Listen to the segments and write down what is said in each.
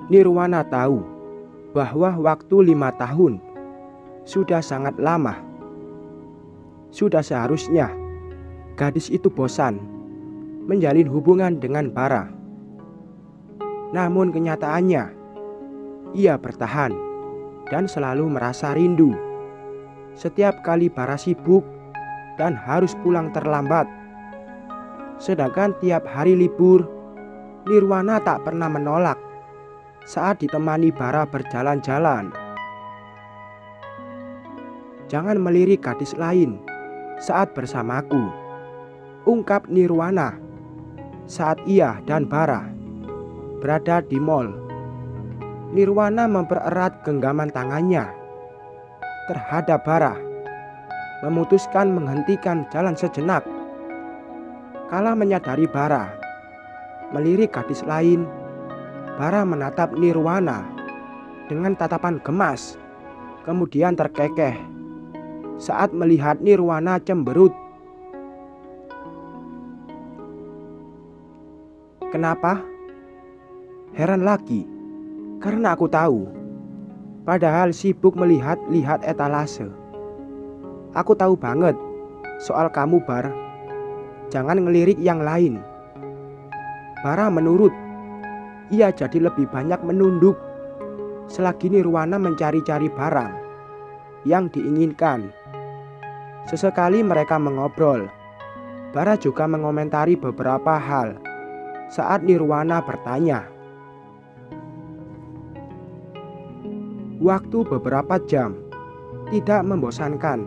Nirwana tahu bahwa waktu 5 tahun sudah sangat lama. Sudah seharusnya gadis itu bosan menjalin hubungan dengan Bara. Namun kenyataannya, ia bertahan dan selalu merasa rindu. Setiap kali Bara sibuk dan harus pulang terlambat. Sedangkan tiap hari libur, Nirwana tak pernah menolak saat ditemani Bara berjalan-jalan. "Jangan melirik gadis lain saat bersamaku," ungkap Nirwana saat ia dan Bara berada di mall. Nirwana mempererat genggaman tangannya terhadap Bara, memutuskan menghentikan jalan sejenak. Kala menyadari Bara melirik gadis lain, Bara menatap Nirwana dengan tatapan gemas, kemudian terkekeh saat melihat Nirwana cemberut. "Kenapa?" Heran lagi, karena aku tahu, padahal sibuk melihat-lihat etalase. "Aku tahu banget soal kamu, Bar. Jangan ngelirik yang lain." Bara menurut. Ia jadi lebih banyak menunduk selagi Nirwana mencari-cari barang yang diinginkan. Sesekali mereka mengobrol. Bara juga mengomentari beberapa hal saat Nirwana bertanya. Waktu beberapa jam tidak membosankan,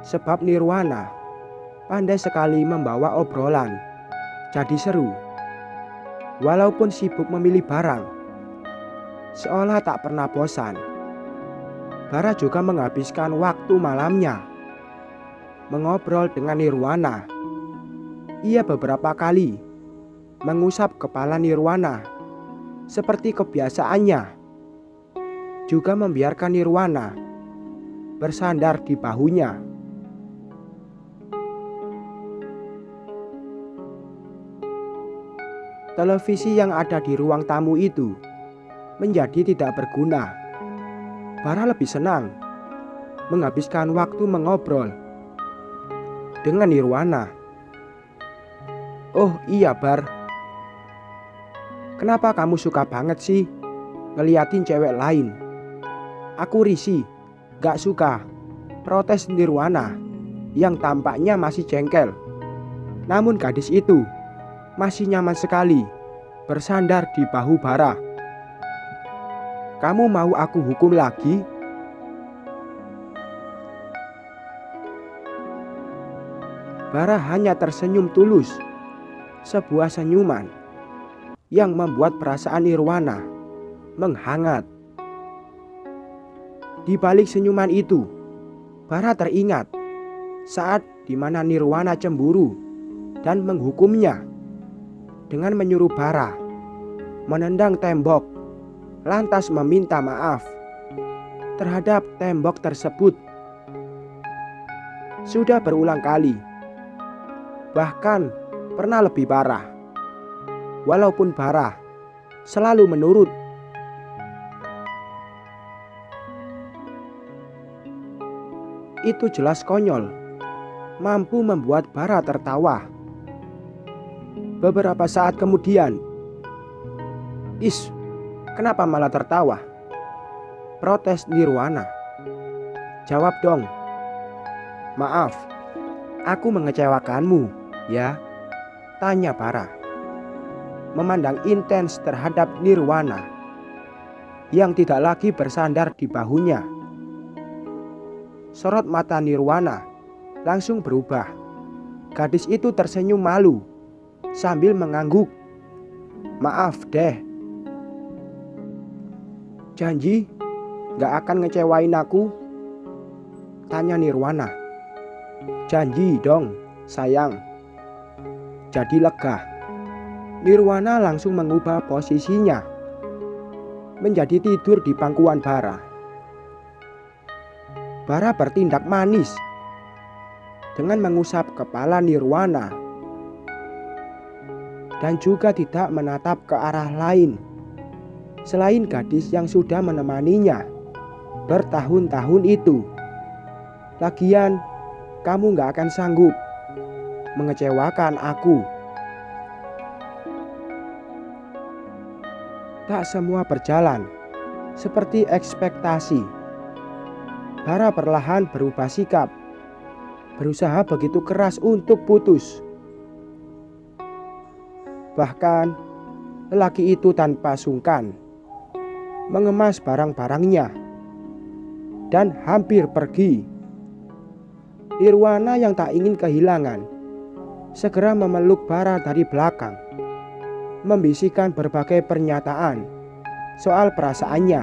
sebab Nirwana pandai sekali membawa obrolan jadi seru. Walaupun sibuk memilih barang, seolah tak pernah bosan. Bara juga menghabiskan waktu malamnya mengobrol dengan Nirwana. Ia beberapa kali mengusap kepala Nirwana seperti kebiasaannya, juga membiarkan Nirwana bersandar di bahunya. Televisi yang ada di ruang tamu itu menjadi tidak berguna. Bara lebih senang menghabiskan waktu mengobrol dengan Nirwana. "Oh iya, Bar. Kenapa kamu suka banget sih ngeliatin cewek lain?" "Aku risih, gak suka," protes Nirwana yang tampaknya masih jengkel. Namun gadis itu masih nyaman sekali bersandar di bahu Bara. "Kamu mau aku hukum lagi?" Bara hanya tersenyum tulus, sebuah senyuman yang membuat perasaan Nirwana menghangat. Di balik senyuman itu, Bara teringat saat dimana Nirwana cemburu dan menghukumnya dengan menyuruh Bara menendang tembok, lantas meminta maaf terhadap tembok tersebut. Sudah berulang kali, bahkan pernah lebih parah. Walaupun Bara selalu menurut. Itu jelas konyol, mampu membuat Bara tertawa. Beberapa saat kemudian, "Is, kenapa malah tertawa?" protes Nirwana. "Jawab dong." "Maaf, aku mengecewakanmu, ya?" tanya Bara, memandang intens terhadap Nirwana yang tidak lagi bersandar di bahunya. Sorot mata Nirwana langsung berubah. Gadis itu tersenyum malu sambil mengangguk. "Maaf deh." "Janji gak akan ngecewain aku?" tanya Nirwana. "Janji dong, sayang." Jadi lega. Nirwana langsung mengubah posisinya menjadi tidur di pangkuan Bara. Bara bertindak manis dengan mengusap kepala Nirwana dan juga tidak menatap ke arah lain. selain gadis yang sudah menemaninya bertahun-tahun itu. Lagian, kamu gak akan sanggup mengecewakan aku. Tak semua berjalan seperti ekspektasi. Bara perlahan berubah sikap, berusaha begitu keras untuk putus. Bahkan lelaki itu tanpa sungkan mengemas barang-barangnya dan hampir pergi. Nirwana yang tak ingin kehilangan segera memeluk Bara dari belakang, membisikkan berbagai pernyataan soal perasaannya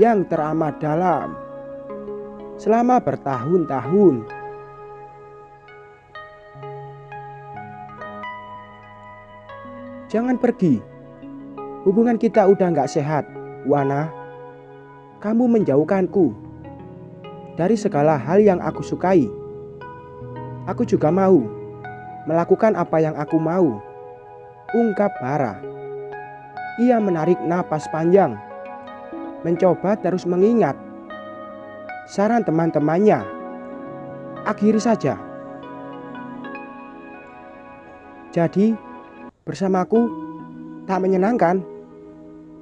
yang teramat dalam selama bertahun-tahun. Jangan pergi, hubungan kita udah gak sehat, Wana. Kamu menjauhkanku dari segala hal yang aku sukai. Aku juga mau melakukan apa yang aku mau, ungkap Bara. Ia menarik napas panjang, mencoba terus mengingat saran teman-temannya. Akhiri saja. Jadi, bersamaku tak menyenangkan?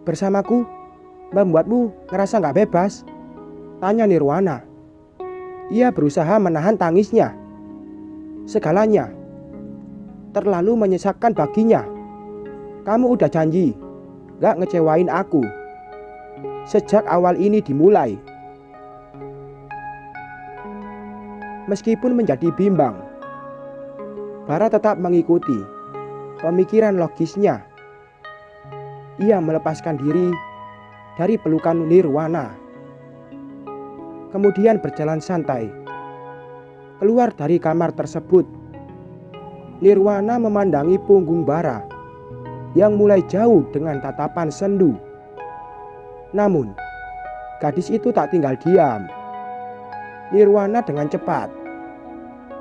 Bersamaku membuatmu ngerasa gak bebas? Tanya Nirwana. Ia berusaha menahan tangisnya. Segalanya terlalu menyesakkan baginya. Kamu udah janji gak ngecewain aku sejak awal ini dimulai. Meskipun menjadi bimbang, Bara tetap mengikuti pemikiran logisnya. Ia melepaskan diri dari pelukan Nirwana, kemudian berjalan santai keluar dari kamar tersebut. Nirwana memandangi punggung Bara yang mulai jauh dengan tatapan sendu. Namun, gadis itu tak tinggal diam. Nirwana dengan cepat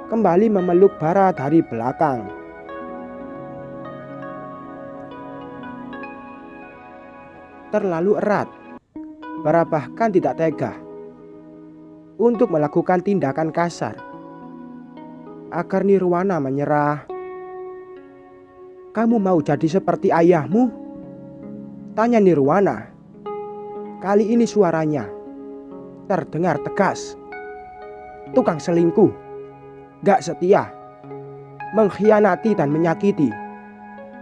kembali memeluk Bara dari belakang. Terlalu erat, Bara bahkan tidak tega untuk melakukan tindakan kasar agar Nirwana menyerah. Kamu mau jadi seperti ayahmu? Tanya Nirwana. Kali ini suaranya terdengar tegas. Tukang selingkuh, gak setia, mengkhianati dan menyakiti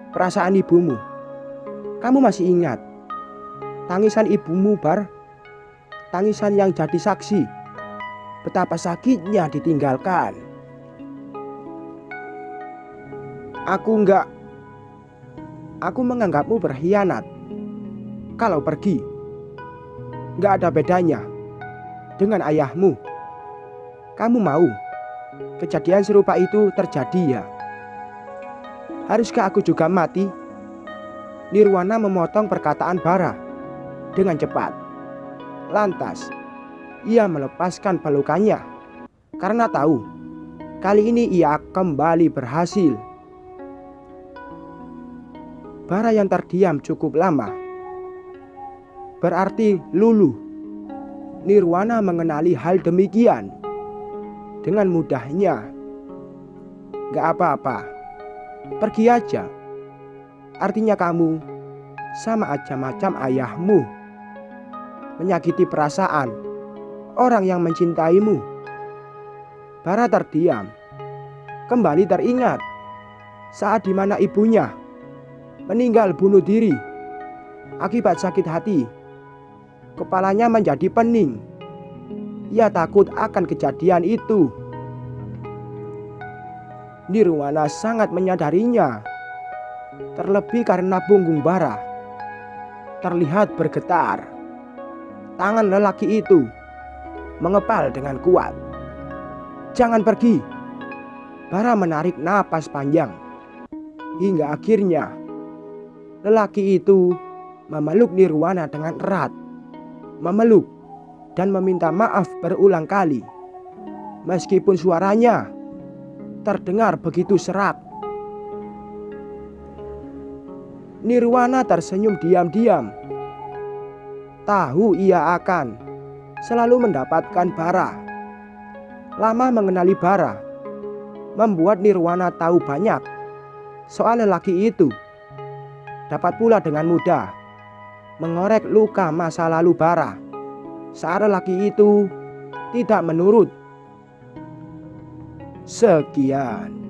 perasaan ibumu. Kamu masih ingat tangisan ibumu, Bar? Tangisan yang jadi saksi betapa sakitnya ditinggalkan. Aku menganggapmu berkhianat. Kalau pergi, gak ada bedanya dengan ayahmu. Kamu mau kejadian serupa itu terjadi ya? Haruskah aku juga mati? Nirwana memotong perkataan Bara dengan cepat. Lantas, ia melepaskan pelukannya karena tahu kali ini ia kembali berhasil. Bara yang terdiam cukup lama berarti luluh. Nirwana mengenali hal demikian dengan mudahnya. Gak apa-apa, pergi aja. Artinya kamu sama aja macam ayahmu, menyakiti perasaan orang yang mencintaimu. Bara terdiam, kembali teringat saat dimana ibunya meninggal bunuh diri akibat sakit hati. Kepalanya menjadi pening. Ia takut akan kejadian itu. Nirwana sangat menyadarinya, terlebih karena punggung Bara terlihat bergetar. Tangan lelaki itu mengepal dengan kuat. Jangan pergi. Bara menarik napas panjang. Hingga akhirnya lelaki itu memeluk Nirwana dengan erat. Memeluk dan meminta maaf berulang kali. Meskipun suaranya terdengar begitu serak. Nirwana tersenyum diam-diam tahu ia akan selalu mendapatkan Bara. Lama mengenali Bara membuat Nirwana tahu banyak soal lelaki itu. Dapat pula dengan mudah mengorek luka masa lalu Bara saat lelaki itu tidak menurut. Sekian.